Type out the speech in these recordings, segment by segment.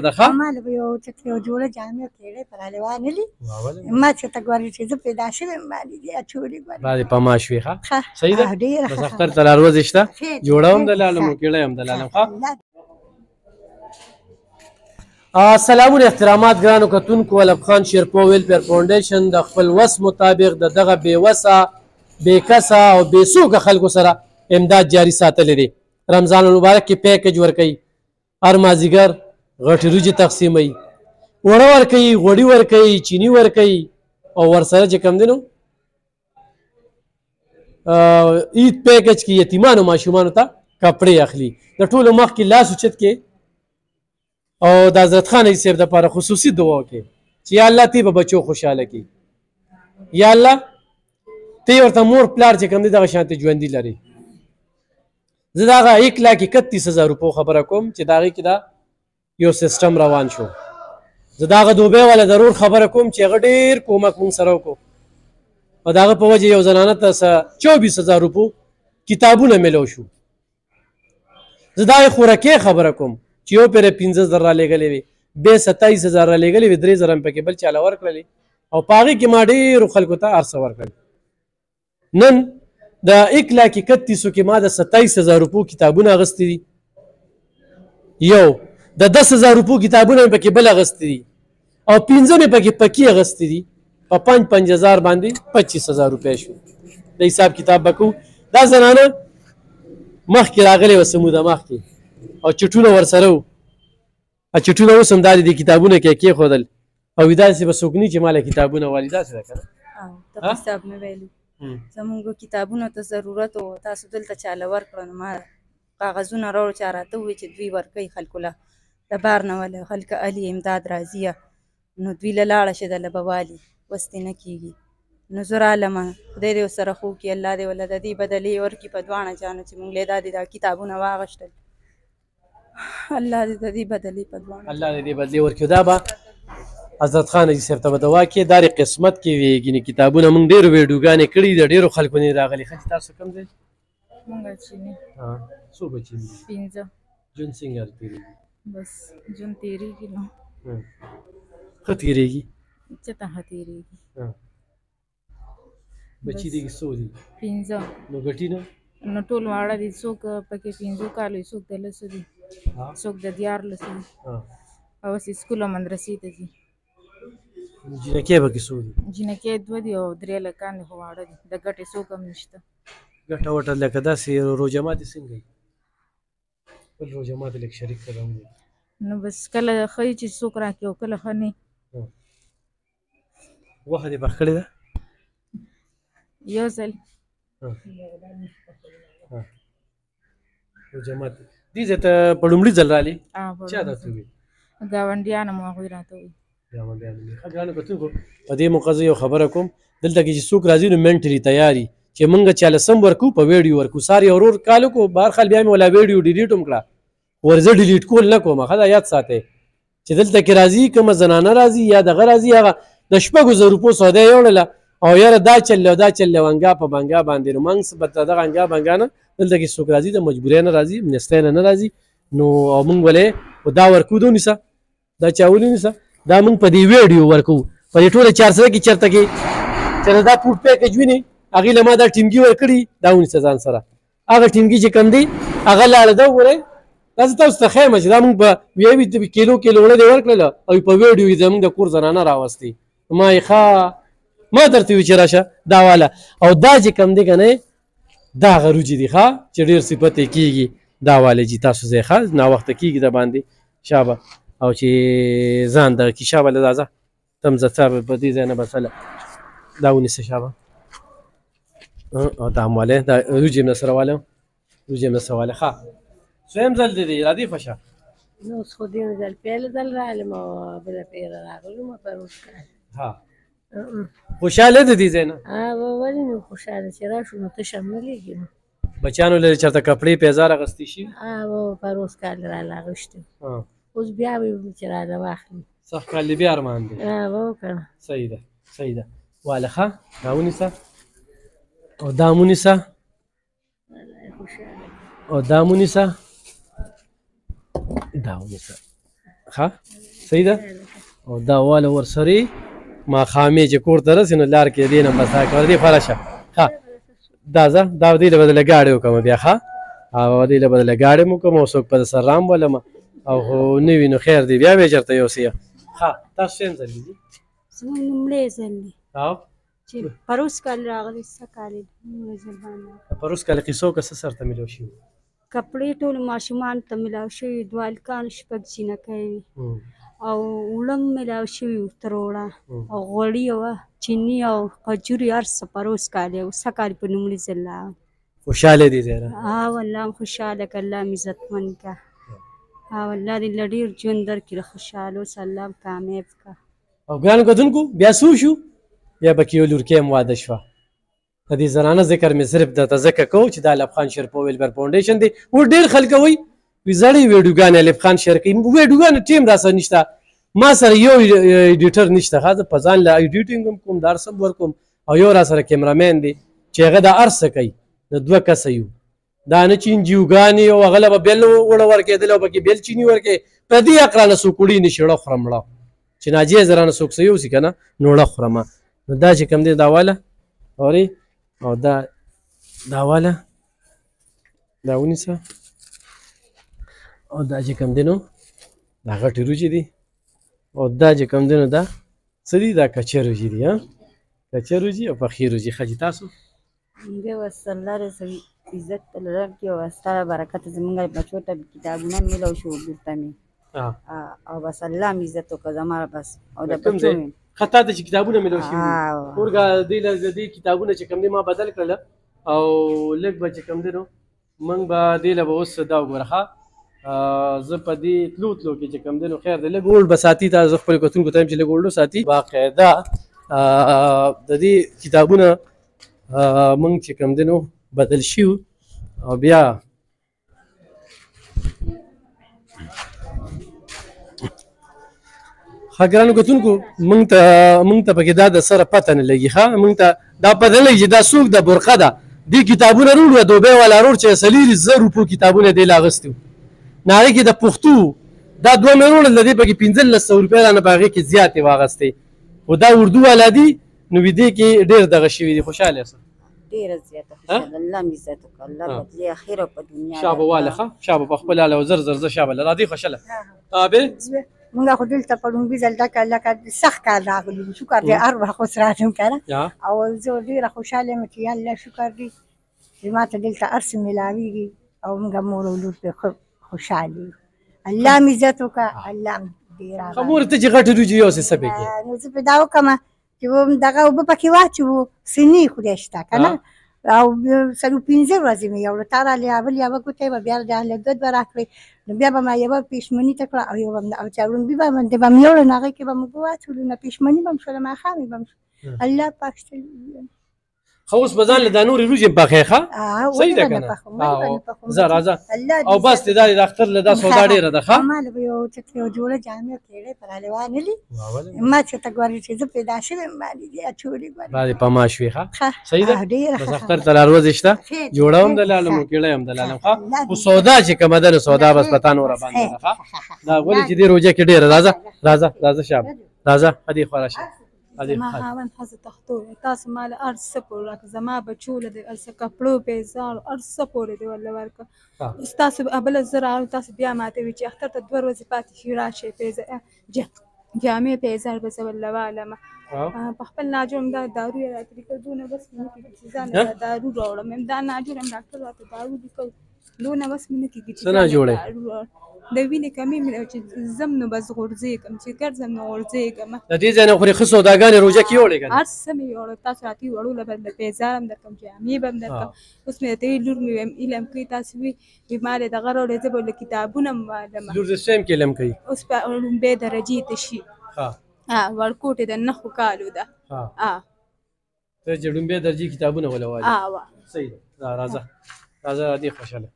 ده ښه ما له یو چې یو جوړه جامې کېړې پر روانلې ما چې ته ګورې چې زه پیدا شوې باندې دې اچولې ګورې باندې پما شوې ښه صحیح ده ډېره بس اختر ته را روزې شته جوړه هم د لالم او کېړی هم د لالم ښه سلامونه احترامات ګرانو کتونکو علب خان شیرپو ویلفیر فاونډیشن د خپل وس مطابق د دغه بې وسه بې کسه او بې سوکه خلکو سره امداد جاري ساتلی دی رمضان المبارک کې پیکج ورکوي هر مازدیګر غټې وریجې تقسیموي اوړه ورکوي غوړي ورکوي چیني ورکوي او ورسره چې کوم دی نو عید پیکج کې یتیمانو ماشومانو ته کپړې اخلي د ټولو مخکې لاس اوچت کې او د حضرت خان حاجي صاحب دپاره خصوصي دعا وکړي چې یا الله تی به بچو خوشحاله کړي یا الله تی ورته مور پلار چې کوم دی دغه شانتې ژوندي لري زه د هغه 1,31,000 روپو خبره کوم چې د هغې کې دا یو سیسټم روان شو زه د هغه دوبۍ والا ضرور خبره کوم چې هغه ډېر کومک مونږ سره وکړو او د هغه په وجه یو زنانه ته 24,000 روپو کتابونه میلو شو زه د هغې خوراکۍ خبره کوم چې یو پېره 15,000 رالیږلې وې بیا 27,000 رالیږلې وې 3,000 هم پکې بل چاله ورکړلې او په هغې کې ما ډېرو خلکو ته هر څه ورکړل نن د 1,31,000 کې ما د 27,000 روپو کتابونه اخیستي دي یو د 10,000 روپو کتابونه مې پکې بل اخیستي دي او 5 مې پکې پکې اخیستي دي په 5,000 باندې 25,000 روپۍ شو د حساب کتاب به کوو دا زنانه مخکې راغلې وه څه موده مخکې او چټونه ورسره وو چټونه اوس هم دا دي کتابونه کې کېښودل او داسې به څوک نه چې ما له کتابونه والي داسې ده که نه ته صاحب مې ویلي زمونږ کتابونو ته ضرورت و تاسو دلته چاله ورکړه نو ما کاغذونه راوړو چې راته ووایي چې دوی ورکوي خلکو له د بار نه وله خلک علي امداد راځي نو دوی له لاړه چې دله به والي وس دې نه کېږي نو زه رالمه خدای دې ورسره ښه وکړي الله دې وله د دې بدلې ورکړي په دواړه جانو چې مونږ له دا کتابونه واغېشتل الله دې د دې بدلې په دواړه الله دې دې بدلې ورکړي دا به حضرت خان حاجي صاحب ته به دعا کې دا قسمت کې وي ګینې کتابونه مونږ ډېرو ویډیوګانې کړي د ډېرو خلکو نه راغلي ښه چې تاسو کوم ځای مونږ چینی څو بچي دي 15 ژوند څنګه تېرېږي بس ژوند تېرېږي نو ښه تېرېږي څه ته ښه تېرېږي بچي دي څو دي 15 نو ګټي نه نو ټول واړه دي څوک پکې 15 کالو څوک د 10 دي څوک د 14 دي او اوس سکول او مدرسې ته ځي جنکۍ پکې څو دي جنکۍ 2 دي او 3 لکان خو واړه دي د ګټې څوک هم نشته ګټه وټه لکه داسې روژه ماتې څنګه وي بل روژه ماتې لږ شریک کړه نو بس کله ښایي چې څوک راکړي او کله ښه نه غوښه دې پخ کړې ده یو ځل روژه ماتې دې ځای ته په لومړي ځل رالې چا درته وویل ګاونډیانو مو هغوی راته وویل ګاونډیانو مې ښه ګرانو کتونکو په دې موقع زه یو خبره کوم دلته کې چې څوک راځي نو منټلي تیاري چې مونږ چاله سم ورکو په ویډیو ورکو سار یو ورور کال وکړو بهرحال بیا مې ولا ویډیو ډیلیټ هم کړه ورزه ډیلیټ کول نه کوم ښه دا یاد ساتئ چې دلته کې راځي کومه زنانه راځي یا دغه راځي هغه د 6,000 روپو سودا یې وړله او یاره دا چل او دا چل انګا په بنګا باندې نو موږ به دغه انګا بنګا نه دلته کې څوک راځي د مجبورۍ نه راځي منستۍ نه راځي نو او موږ ولې دا ورکو دو نیسه دا چا ونیسه دا موږ په دې ویډیو ورکو په دې ټوله 400 کې چېرته کې چېرته دا فوډ پیکج ویني هغې له ما دا ټینګي ورکړي دا ونیسه ځان سره هغه ټینګي چې کوم دی هغه لاړه ده وګورئ دا زه تاسو ته ښیم چې دا موږ په ویوي کیلو وړه دې ورکړله او په ویډیو یې زموږ د کور زنانه راوستې ما یې ښه ما درته وي چې راشه دا واله او دا چې کوم دی که نه دا هغه روجې دي ښه چې ډېر صفت یې کېږي دا والی جي تاسو ځای ښه ناوخته کېږي د باندې شابه او چې ځان دغه کې شابه له دا ځه تم ځه څه په دې ځای نه بسله دا ونیسه شابه او دا هم والی دا روجې م درسره والم روجې م درسره والی ښه څویم ځل دی را دې خوښه نو اوس خو دې ځل پیل ځل رالم او بله پیره راغلم په روز کال ها خوشحاله ده دې ځای نه ولې نو خوشحاله چې راشو نو تشه هم نه لېږي نو بچیانو له چېرته کپړې پیزار اخیستې شي په روز کال راله اخیستې اوس بیا به چې راله واخلي سخت کال دې بیا ارمان دی وکړه صحیح ده صحیح ده واله ښه دا ونیسه او دا م ونیسه او دا م ونیسه دا ونیسه ښه صحیح ده او دا واله ورسرې ماښامې چې کور ته رسې نو لار کې دې نه بس دا کار دې خوره شه ښه دا ځه دا دې له بدله ګاډی وکړم بیا ښه او دې له بدله ګاډی مو وکړم او څوک په سر رام ولم او خو نه وي نو خیر دی بیا به چېرته یوسې ښه تاسو څوم ځل دي زموږ لومړی ځل دی او چې پروس کال راغلی څه کال یې لومړی ځل باندې پروس کال قیسو که څه سرته میلاو شوي کپړې ټولو ماشومانو ته میلاو شوي دوه هلکانو شپږ جینکۍ وي او اوړه هم میلاو شوي وو تر اوړه او غوړي وه چیني او کجوري هر څه پروس کال یې څه کال په لومړي ځل راغلی خوشحاله دي ځای والله هم خوشحاله که الله مې عزتمند که والله دې له ډېر ژوند درکړي له خوشحاله اوسه الله هم کامیاب که او ګرانو کتونکو بیا څه وشو بیا پکې یو لورکۍ هم واده شوه د دې زنانه ذکر مې صرف درته ځکه کوو چې دا الف خان شیرپو ویلبر فاونډیشن دی اوس ډېر خلک وایي وي زړې ویډیوګانې الف خان شیر کوي ویډیوګانې ټیم راسره نشته ما سره یو ایډیټر نشته ښه زه په ځان له ایډیټینګ هم کوم دا هر څه ورکوم او یو راسره کیمرامین دی چې هغه دا هر څه کوي د دوه کسه یو دا نه چې انجیوګانې او هغه له به بېل وړه ورکېدل او پکې بېل چیني ورکې په دې اقرانه څوک وړي نه شي ړه خورم ړه چې ناجیه زرانه څوک څه یوسي که نه نو ړه خورم نو دا چې کوم دی دا واله اورې او دا واله دا ونیسه او دا چې کوم دی نو دا غټې روجې دي او دا چې کوم دی نو دا څه دي دا کچه روجې دي کچه روجې او پخې روجې ښه چې تاسو بیا وس الله رضوي عزت لرکړي او ستا برکت زموږ بچو ته کتابونه میلاو شو بیرته مې او بس الله مې عزت وکړه زما بس او د بچو مې ښه تا ته چې کتابونه میلاو شوي ورګه دې کتابونه چې کوم دی ما بدل کړله او لږ به چې کوم دی نو موږ به دې له به اوس دا وګوره ښه زه په دې تلو کې چې کوم دی نو خیر دی لږ اولډ به ساتي تا زه خپلو کتونکو ته یم چې لږ اولډ وساتي باقاعده د دې کتابونه موږ چې کوم دی نو بدل شو او بیا ښه ګرانو کتونکو موږ ته پکې دا د سره پته نه لګي ښه موږ ته دا پته نه لګي چې دا څوک د برقه ده دې کتابونه روړو دوبۍ والا روړ چې 4,000 روپو کتابونه دې لا اغوستي وو نه هغې کې د پښتو دا دوه مې وروړل د دې پکې 1,500 روپۍ رانه په هغې کې زیاتې واغستې خو دا اردو والا دي نو دې کې ډېر دغه شوي دي خوشحاله یاست ډېره زیاته خوشحاله الله مې عزت وکړه الله بدلې اخر او په دنیا شابه واله ښه شابه په خپل حاله او زر زر زه شابه له راځئ خوشحاله بې مونږ خو دلته په لومړي ځل دا لکه سخت کار راغلی وو شکر دی هر وخت اوس راځم که نه او زه ډېره خوشحاله یم چې یا الله شکر دی چې ما ته دلته هر څه میلاویږي او مونږ مور او لور پرې خوشحاله یو الله مې عزت وکړه الله مې ډېره ښه مور ته چې غټې روجې یوسې څه پکې نو زه پرې دا وکړمه چې دغه اوبه پکې واچوو سنې خدای شته که نه او 15 ورځې مې یوړه تا رالې اول یوه ګوته به بیا رالې دوه دوه راکړې نو بیا به ما یوه پېشمني ته کړه او یو او چې وړومبي به باندې به مې یوړه نو هغې کې به موږ واچولو نه پېشمني به م شوله ماښامې به م شو الله پاک ښه اوس به ځان له دا نورې روجې پخې ښه صحیح ده که نه ځه راځه او بس دې دا د اختر له دا سودا ډېره ده ښه ما له به یو جوړه جامې او کېړې په رالې وانلي ما چې ته ګورې چې زه پیدا شوې یم باندې دې اچولې ګورې باندې په ما شوې ښه صحیح ده ډېره بس اختر ته لا ورځې شته جوړه هم د لالم او کېړه هم د لالم ښه خو سودا چې کومه ده نو سودا بس په تا نوره باندې ده ښه دا ولې چې دې روژه کې ډېره راځه شابه راځه هدې خوا راشه زما خاوند ښځه تختو دی تاسو ما له هر څه پورې راکړه زما بچو له د هر څه کپړو پیزار هر څه پورې دی والله ورکړه اوس تاسو بله زه راغلم تاسو بیا ماته وي چې اختر ته 2 ورځې پاتې شي راشئ جامې پیزار به زه والله وعلمه په خپل ناجوړ م دا دارو یې راته لیکل دونه بس مې نه کېږي چې ځان له دارو راوړم دا ناجوړ یم ډاکټر راته دارو لیکل دونه بس مې نه کېږي چې د وینې کمې مې چې ځم نو بس غورځېږم چې ګرځم نو غورځېږم د دې ځای نه خو ښه سوداګانې روژه کې یوړې که نه هر څه مې یوړل تاسو راته وړو به د پیزار هم درکړم جامې به هم درکړم اوس مې درته لور مې ویم علم کوي تاسو وي ما له دغه راوړې زه به له کتابونه هم والم لور د څه کې علم کوي اوس په لومبۍ درجې ته شي ورکوټې د 9 کالو ده ته چې لومبۍ درجې کتابونه وله وایي صحیح ده راځه دې خوشحاله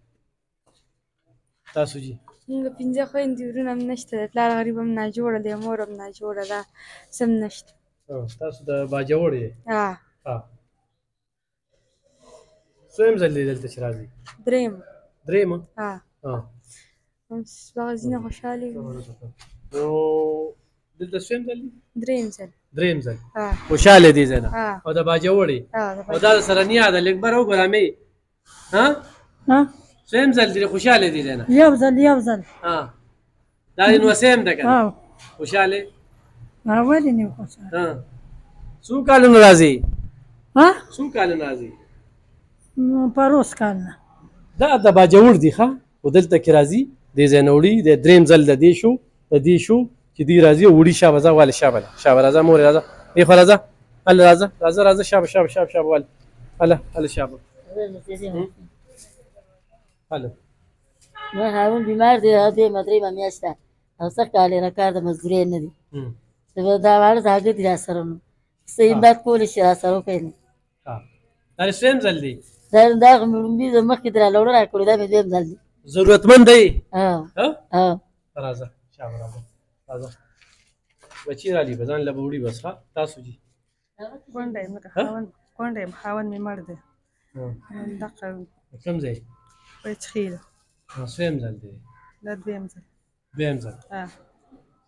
تاسو جي موږ 5 خویندې ورونه هم نشته د پلار غریب هم ناجوړه دی مور هم ناجوړه ده څه هم نشته تاسو د باجوړ یې څویم ځل دی دلته چې راځئ درېیمه درېیمه هغه ځینې خوشحالې نو دلته سویم ځل دی دریم ځل دریم ځل ها خوشحاله دي ځای نه ها او د باجوړې ها او دا سره نیا ده لږ بره وګوره مې ها ها سویم ځل دی خوشحاله دي ځای نه یو ځل ها دا نو سیم ده کنه ها خوشحاله ولې نه خوشاله ها څو کالونه راځي ها څو کالونه راځي پروس کال نه دا د باجوړ دی ښه او دلته کې راځي د ځای نه وړي د دریم ځل د دې شو چې دی راځي وړي شابه ځه والې شابه راځه مورې راځه ای خو راځه هله راځه شابه والې هله شابه هله ما هارون بیمار دی هغه مدرې میاشت ده او څه کالې را کار د مزدورۍ نه دی دا واړه زاګه دي را سره نو څه امداد کولی شي را سره وکړي دا سویم ځل دی دا لومبي د مخکې در لوړه را کړو دا مې دویم ځل دی ضرورتمند دی راځه شابه راځه بچی را لی بزان له وړي بس ښه تاسو جی کونډه یم خاوند مې مړ دی دقه کوم ځای پچخیل سویم ځل دی دا دویم ځل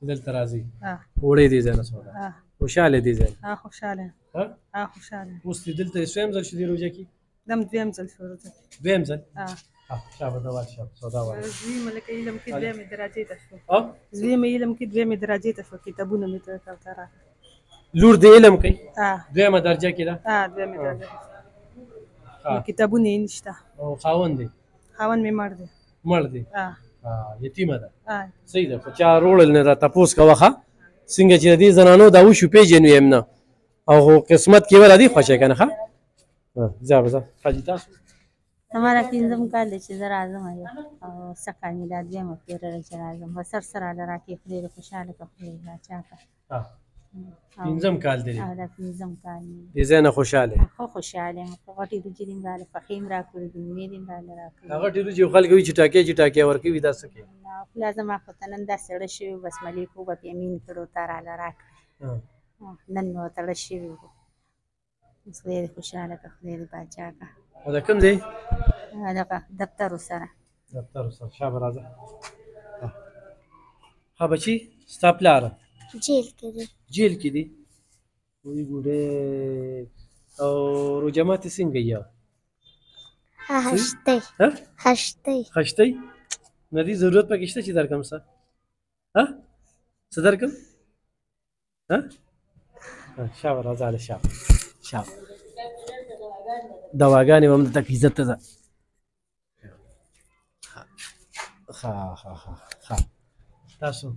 دلته راځي وړې دي ځای نه سودا خوشحاله دي ځای خوشحاله خوشحاله اوس دلته سویم ځل شو دی روزه کې دم دویم ځل شو دویم ځل شابه دا واشه سودا واشه زوی ملک علم کې دویمه درجه ته شو زوی مې علم کې دویمه درجه ته شو کتابونه مې ته راکړه لور د علم کوي دویمه درجه کې ده دویمه درجه کتابونه یې نشته او خاوند مې مړ دی یتیمه ده صحیح ده خو چا روړل نه را تپوس کوه څنګه چې د دې زنانو دا وشو پیژنو یم نه او قسمت کې ور دي خوښه کنه ښه ځه حاجي تاسو हमारा पिंजम का ले चीज़ राज़म है और सकाल में दाद में फिर राज़म वो सर आला के खुले खुशहाल का खुले अच्छा का पिंजम काल दे هذا पिंजम काल دې زنه خوشاله خو خوشاله غټي د جرین غاله فخیم را کړی د میرین غاله را کړی هغه ډیرو چې خلک وی چټاکه ورکی ودا سکے لازم اخو تنن دا سړی شي بس ملیکو به یمین کړو تر اله را نن نو تړ شي وو خوشاله کا خیر باچا کا دا کوم دی هغه دفتر سره شابه راځه ها بچی ستا پلار جیل کې دی وی ګوره او روجه ماتې څنګه یا هشتې نه دي ضرورت پکې شته چې درکم څه څه درکم شابه راځه شابه دواګانې هم د تک عزت ده تاسو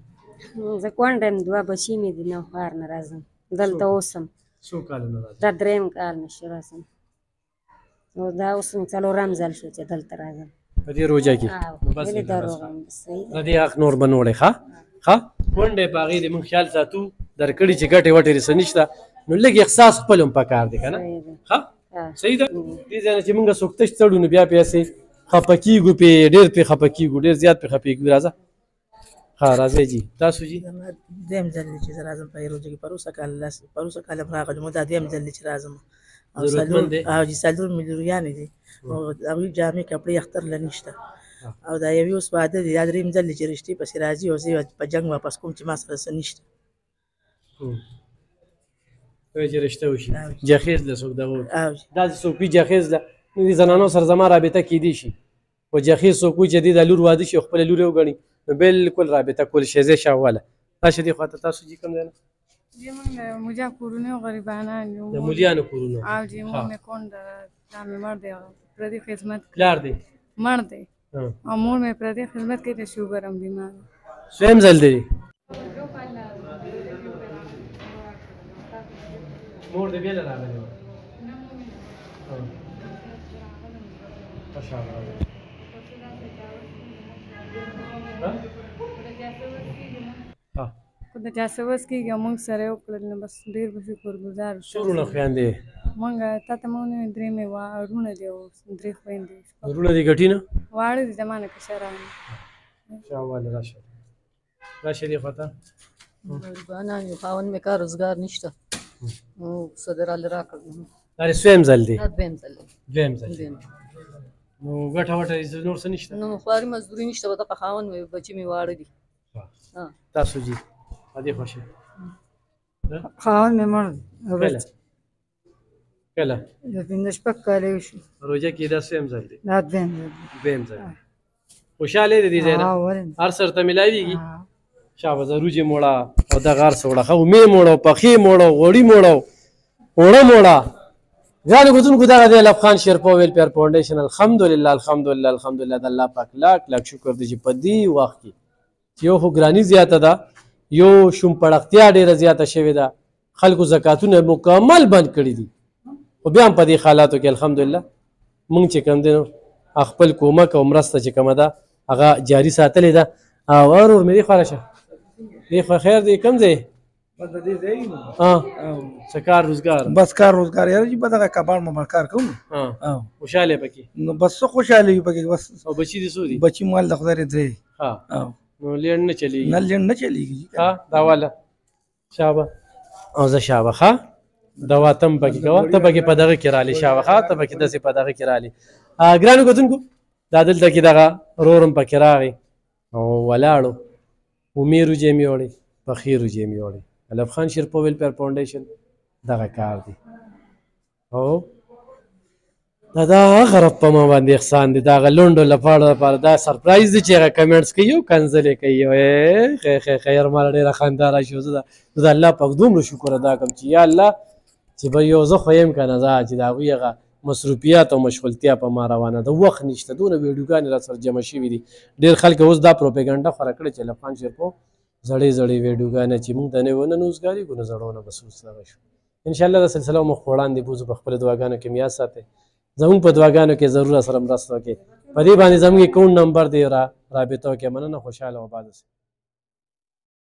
زه کونډه یم دوه بچي مې دي نه ښار نه راځم دلته اوسم څو کالونه راځي دا درېیم کال نشي راځم نو دا اوس مې څلورم ځل شو چې دلته راځم په دې روژه کې ولې دا روغ یم د دې حق نور به نوړې ښه کونډې په هغې د موږ خیال ساتو درکړي چې ګټې وټې رسه نشته نو لږ احساس خپل هم پکار دی که نه ښه صحیح ده دې ځای نه چې موږ څوک تش تړو نو بیا پیسې خفه کېږو پې ډېر پې خفه کېږو ډېر زیات پې خفه کېږو راځه ها راځئ جی تاسو جی دویم ځل دی چې زه راځم په روژه کې پروسه کال هم راغلم دا دویم ځل دی چې راځم او څلور مې لوریانې دي او هغوی جامې کپړې اختر له نشته او دا یوې اوس واده دی دا درېیم ځل دی چې رښتې پسې راځي او زه په جنګ واپس کوم چې ما سره څه نشته چې رشته وشي جهیز ده څوک دغه داسې څوک وي جهیز ده نو د زنانو سره زما رابطه کیدی شي خو جهیز څوک وي چې د لور واده شي خپله لور یې وګڼي نو بالکل رابطه کول شي زه شاواله راشه دې خواته تاسو جي کوم ځای نه موږ مجا کورونه او غریبانان یو د مولیانو کورونه او جی موږ مې کونډه دا مې مړ دی پردي خدمت پلار دی مړ دی او مور مې پردي خدمت کوي د شوګر هم بیمار سویم ځل دی مور دې بیل راغلی و خو د چا څه وس کېږي موږ سره یې وکړل نو بس ډېر به شکرګزار څو وروڼه خویندې موږ تا ته مو نه درې مې وروڼه دي او درې خویندې وروڼه دې ګټي نه واړه دي زما نه کشران شاواله راشه دې خواته غریبانان یو خاوند مې کار روزګار نشته نو صدر الله راکړ دا سویم ځل دی دویم ځل نو ګټه وټه نور څه نشته نو خواري مزدوري نشته به دغه خاوند مې بچي مې واړه دي تاسو جی ادي خوشي خاوند مې مړ دی کله کله د پنځه شپږ کاله وشو روژه کې دا سیم ځل دی دا دویم دویم ځل خوشاله دي دې ځای نه هر سر ته ملاویږي شابه روجې موړه او دغه هر څه وړه ښه مې موړه پخې موړه غوړي موړه اوړه موړه ګرانو کتونکو دغه دی الف خان شیرپا ویلفیر فاونډیشن الحمدلله الحمدلله الحمدلله د الله پاک لاک لاک شکر دی چې په دې وخت کې یو خو ګراني زیاته ده یو شوم پړقتیا ډېره زیاته شوې ده خلکو زکاتونه مکمل بند کړي دي خو بیا هم په دې حالاتو کې الحمدلله مونږ چې کوم دی نو خپل کومک او مرسته چې کومه ده هغه جاري ساتلې ده او ورور مې دې خوا راشه دې خوا خیر دی کوم ځای څه کار روزګار بس کار روزګار یاره چې په دغه کباړ مباړ کار کوم خوشحاله پکې نو بس څه خوشحاله وي پکې بس او بچي دې څو دي بچي مال د خدای درې نو لینډ نه چلیږي نه لینډ نه چلیږي دا والا شابه او زه شابه ښه دوا تم پکې کوه ته پکې په دغه کې رالې شابه ښه ته پکې داسې په دغه کې رالې ګرانو کتونکو دا دلته کې دغه رورم پکې راغی او ولاړو امیر روجې مې وړې پخې روجې مې وړې الف خان شیرپا ویلفیر فاونډیشن دغه کار دی او دا هغه رب په ما باندې احسان دی دا هغه لونډو لپاره دا سرپرایز دی چې هغه کمنټس کوي او کنځلې کوي خیر ماله ډېره خندا راشي زه د الله پاک دومره شکر ادا کوم چې یا الله چې به یو زه خو یم که نه زه چې د هغوی هغه مصروفیات او مشغولتیا په ما روانه ده وخت نشته دونه ویډیوګانې را سره جمع شوي دي ډېر خلک اوس دا پروپیګنډه خوره کړې چې الف خان شیرپا زړې زړې ویډیوګانې چې موږ د نویو نه نوزګاري ګو نه زړو نه بس اوس دغه شو انشاءالله دا سلسله مخ په وړاندې بوځو په خپلو دعاګانو کې مې یاد ساتئ زموږ په دعاګانو کې ضرور سره مرسته وکړئ په دې باندې زموږ اکاونټ نمبر دی رابطه وکړئ مننه خوشحاله او آباد اوسئ